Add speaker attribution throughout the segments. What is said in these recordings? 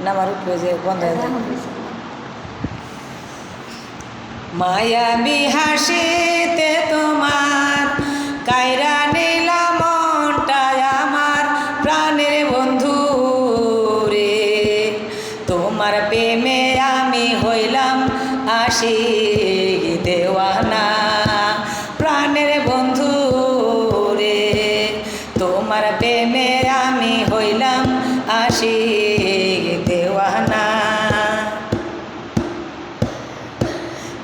Speaker 1: না আমার উঠবে যে বন্ধ হয়ে যায়। মায়াবী হাসিতে তোমার কায়রা নীলা মনটায় আমার প্রাণের বন্ধু রে, তোমার প্রেমে আমি হইলাম আশিক দেওয়ানা প্রাণের বন্ধু রে, তোমার প্রেমে আমি হইলাম আশিক দেওয়ানা।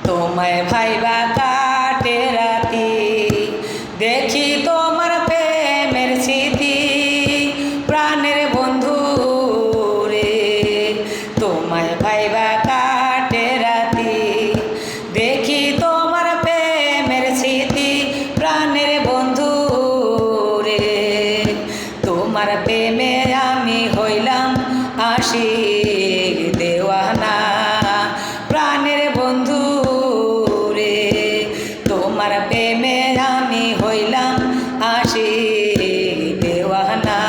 Speaker 1: তোমায় ভাইবা কাটে রাতি দেখি তোমার প্রেমের স্মৃতি প্রাণের বন্ধু রে, তোমায় ভাইবা কাটে রাতি দেখি তোমার প্রেমের স্মৃতি প্রাণের বন্ধু রে, তোমার প্রেমে আমি হইলাম আশিক দেওয়ানা প্রাণের বন্ধু রে, তোমার প্রেমে আমি হইলাম আশিক দেওয়ানা।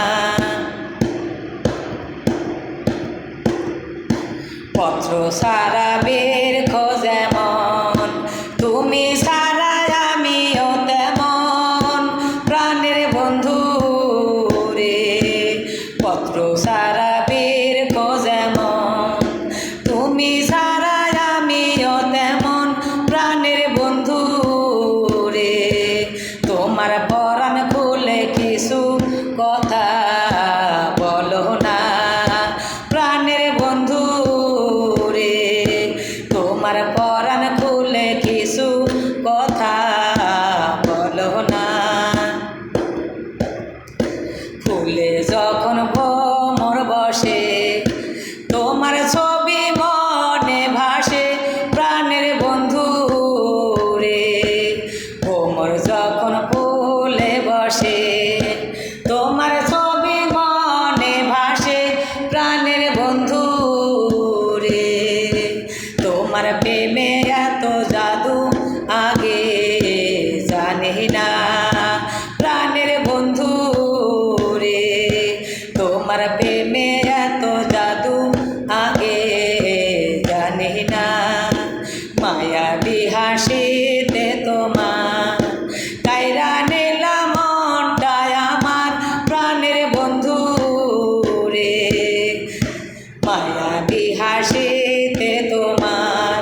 Speaker 1: পত্র সারা বের খোঁজেমন তুমি সারা আমিও তেমন প্রাণের বন্ধু রে, পত্র সারা বের খোঁজেমন তুমি সারা আমিও তেমন প্রাণের বন্ধু রে, তোমার পরাণ খুলে কিছু কথা বলো না প্রাণের বন্ধু রে, তোমার পরাণ খুলে কিছু কথা বলো না। ফুলে যখন ভ্রমর বসে তোমার ছবি মনে ভাসে প্রাণের বন্ধু রে, ভ্রমর যখন ফুলে বসে তোমার ছবি মনে ভাসে প্রাণের বন্ধু রে, তোমার প্রেমে এত জাদু আগে জানি না প্রাণের বন্ধু রে, তোমার প্রেমে এত জাদু আগে জানি না। মায়াবী হাসিতে তোমার কায়রা নীলা মনটায় আমার প্রাণের বন্ধু রে, মায়াবী হাসিতে তোমার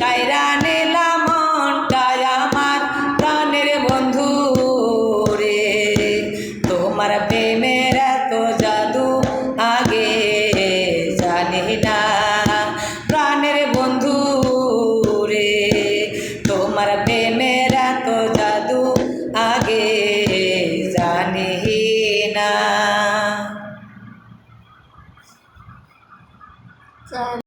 Speaker 1: কায়রা নীলা মনটায় আমার প্রাণের বন্ধু রে, তোমার প্রেমের এত জাদু আগে জানি না প্রাণের বন্ধু রে, তোমার প্রেমের এত জাদু আগে জানি না।